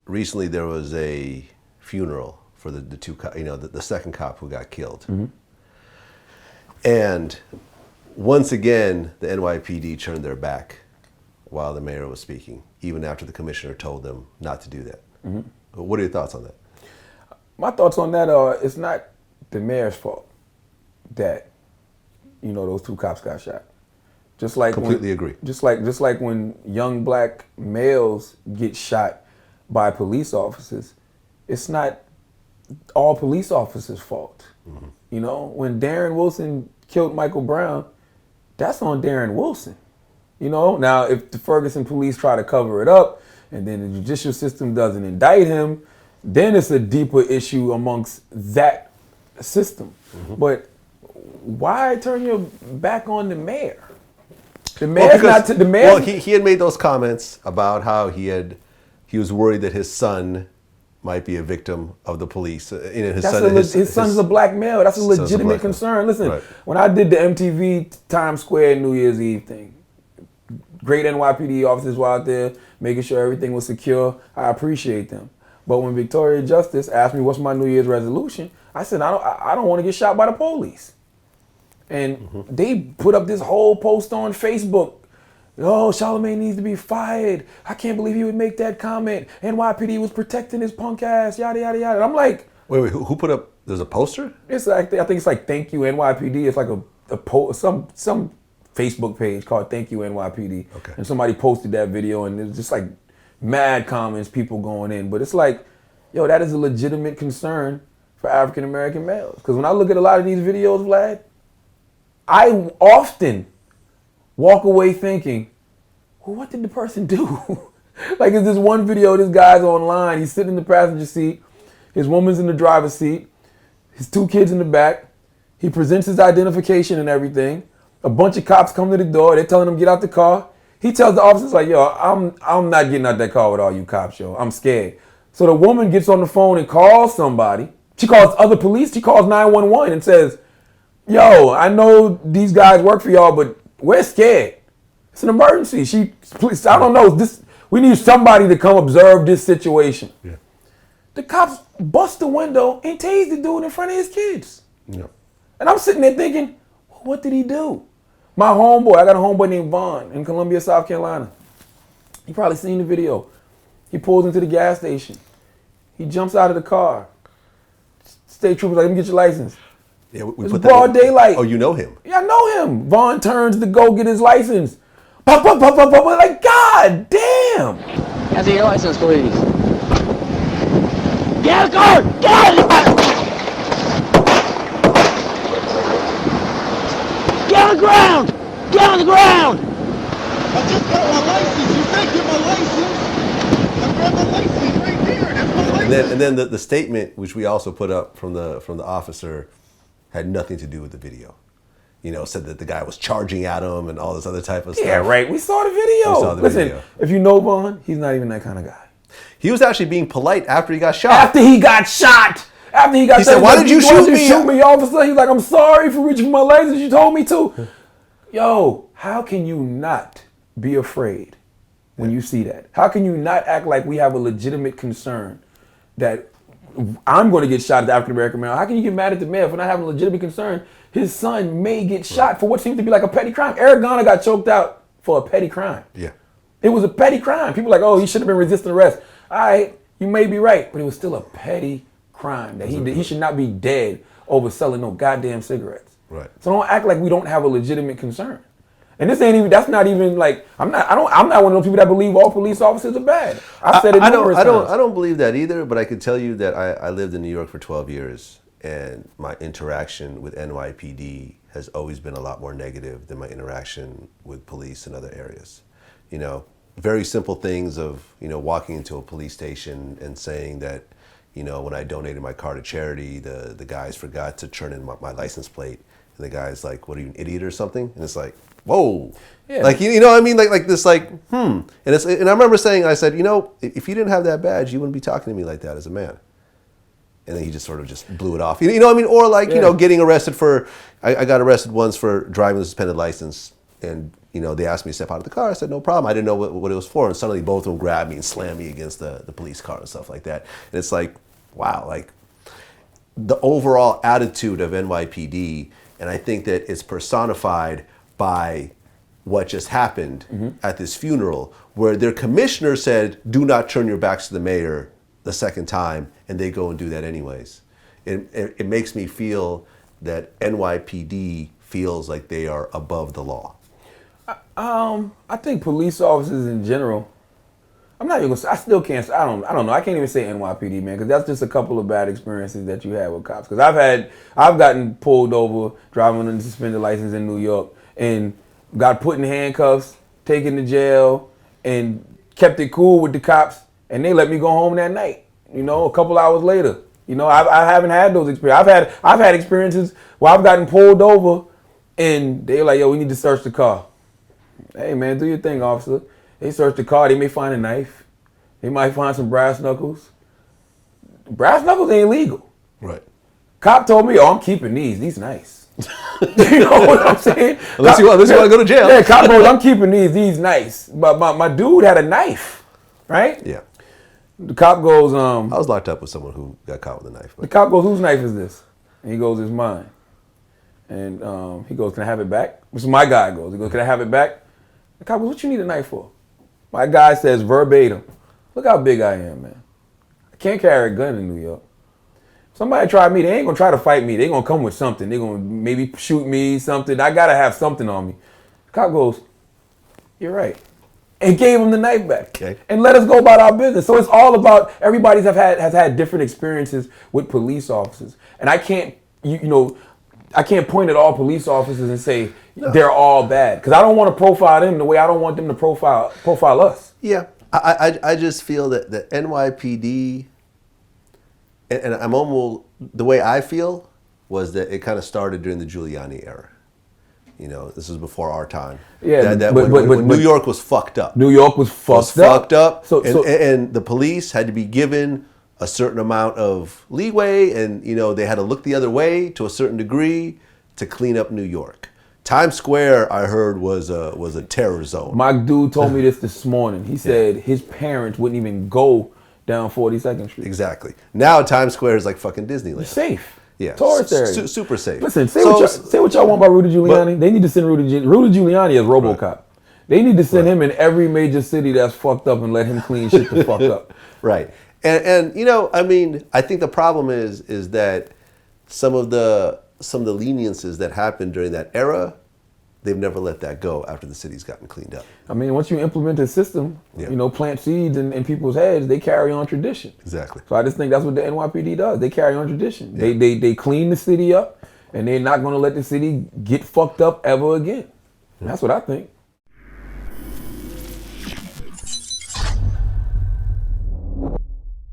recently there was a funeral for the two, the second cop who got killed. Mm-hmm. And once again, the NYPD turned their back while the mayor was speaking, even after the commissioner told them not to do that. Mm-hmm. What are your thoughts on that? My thoughts on that are, it's not the mayor's fault that, those two cops got shot. Just like completely agree. Just like when young black males get shot by police officers, it's not all police officers' fault. Mm-hmm. When Darren Wilson killed Michael Brown, that's on Darren Wilson. Now if the Ferguson police try to cover it up and then the judicial system doesn't indict him, then it's a deeper issue amongst that system. Mm-hmm. But why turn your back on the mayor? The mayor's not the mayor. Well, he had made those comments about how he was worried that his son might be a victim of the police. His son's a black male. That's a legitimate concern. Listen, right. When I did the MTV Times Square New Year's Eve thing, great NYPD officers were out there making sure everything was secure. I appreciate them. But when Victoria Justice asked me what's my New Year's resolution, I said I don't want to get shot by the police. And they put up this whole post on Facebook. Oh, Charlamagne needs to be fired. I can't believe he would make that comment. NYPD was protecting his punk ass, yada, yada, yada. I'm like... Wait, who put up... There's a poster? It's like, I think it's like Thank You NYPD. It's like some Facebook page called Thank You NYPD. Okay. And somebody posted that video and it was just like mad comments, people going in. But it's like, that is a legitimate concern for African American males. Because when I look at a lot of these videos, Vlad, I often walk away thinking, well, what did the person do? Like, it's this one video, this guy's online, he's sitting in the passenger seat, his woman's in the driver's seat, his two kids in the back, he presents his identification and everything, a bunch of cops come to the door, they're telling him get out the car, he tells the officers like, I'm not getting out that car with all you cops, I'm scared. So the woman gets on the phone and calls somebody, she calls other police, she calls 911 and says, I know these guys work for y'all, but we're scared. It's an emergency. I don't know. We need somebody to come observe this situation. Yeah. The cops bust the window and tased the dude in front of his kids. Yeah. And I'm sitting there thinking, what did he do? My homeboy, I got a homeboy named Vaughn in Columbia, South Carolina. You probably seen the video. He pulls into the gas station. He jumps out of the car. State troopers like, let me get your license. Yeah, it's broad daylight. Oh, you know him? Yeah, I know him. Vaughn turns to go get his license. Pop, pop, pop, pop, pop. Like, God damn. How's your license, please? Get out of the car! Get out of the car! Get on the ground! Get on the ground! I just got my license. You said get my license. I grabbed my license right there. That's my license. And then the statement, which we also put up from the officer, had nothing to do with the video. Said that the guy was charging at him and all this other type of stuff. Yeah, right. We saw the video. Listen, if you know Vaughn, he's not even that kind of guy. He was actually being polite after he got shot. After he got shot. He said, why did you shoot me? Shoot me, officer. He's like, I'm sorry for reaching for my license. You told me to. How can you not be afraid when you see that? How can you not act like we have a legitimate concern that I'm going to get shot at the African American male? How can you get mad at the mayor for not having a legitimate concern? His son may get shot for what seems to be like a petty crime. Eric Garner got choked out for a petty crime. Yeah. It was a petty crime. People are like, he should have been resisting arrest. All right, you may be right, but it was still a petty crime that he should not be dead over selling no goddamn cigarettes. Right. So don't act like we don't have a legitimate concern. And that's not even like, I'm not one of those people that believe all police officers are bad. I've said it numerous times. I don't believe that either, but I can tell you that I lived in New York for 12 years and my interaction with NYPD has always been a lot more negative than my interaction with police in other areas. Very simple things of, walking into a police station and saying that, when I donated my car to charity, the guys forgot to turn in my license plate. And the guy's like, what are you, an idiot or something? And it's like, whoa. Yeah. Like, you know what I mean? Like this, And I remember saying, I said, if you didn't have that badge, you wouldn't be talking to me like that as a man. And then he just sort of just blew it off. You know what I mean? Or getting arrested for, I got arrested once for driving with a suspended license. and they asked me to step out of the car. I said, no problem. I didn't know what it was for. And suddenly both of them grabbed me and slammed me against the police car and stuff like that. And it's like, wow, like the overall attitude of NYPD, and I think that it's personified by what just happened at this funeral, where their commissioner said, do not turn your backs to the mayor the second time, and they go and do that anyways. It makes me feel that NYPD feels like they are above the law. I think police officers in general, I'm not even gonna say, I still can't, I don't know. I can't even say NYPD, man, because that's just a couple of bad experiences that you had with cops. Because I've gotten pulled over driving on a suspended license in New York and got put in handcuffs, taken to jail, and kept it cool with the cops, and they let me go home that night, a couple hours later. I haven't had those experiences. I've had experiences where I've gotten pulled over and they're like, yo, we need to search the car. Hey, man, do your thing, officer. They search the car. They may find a knife. They might find some brass knuckles. Brass knuckles ain't legal. Right. Cop told me, I'm keeping these. These nice. You know what I'm saying? Unless you want to go to jail. Yeah, cop goes, I'm keeping these. These nice. But my dude had a knife, right? Yeah. The cop goes, I was locked up with someone who got caught with a knife. The cop goes, whose knife is this? And he goes, it's mine. And he goes, can I have it back? Which is my guy goes. He goes, can I have it back? The cop goes, what you need a knife for? My guy says verbatim, look how big I am, man. I can't carry a gun in New York. Somebody try me, they ain't gonna try to fight me. They gonna come with something. They gonna maybe shoot me, something. I gotta have something on me. The cop goes, you're right. And gave him the knife back. Okay. And let us go about our business. So it's all about, everybody has had different experiences with police officers. And I can't, I can't point at all police officers and say they're all bad. Because I don't want to profile them the way I don't want them to profile us. Yeah. I just feel that the NYPD, and I'm almost, the way I feel was that it kind of started during the Giuliani era. This was before our time. Yeah, when New York was fucked up. New York was fucked up. And the police had to be given a certain amount of leeway, and they had to look the other way to a certain degree to clean up New York. Times Square, I heard, was a terror zone. My dude told me this morning. He said his parents wouldn't even go down 42nd Street. Exactly. Now Times Square is like fucking Disneyland. It's safe. Yeah, tourist area. Super safe. Listen, say what y'all want about Rudy Giuliani. They need to send Rudy Giuliani as RoboCop. Right. They need to send him in every major city that's fucked up and let him clean shit the fuck up. Right. And I think the problem is that some of the leniences that happened during that era, they've never let that go after the city's gotten cleaned up. I mean, once you implement a system, plant seeds in people's heads, they carry on tradition. Exactly. So I just think that's what the NYPD does. They carry on tradition. Yeah. They clean the city up, and they're not going to let the city get fucked up ever again. Yeah. That's what I think.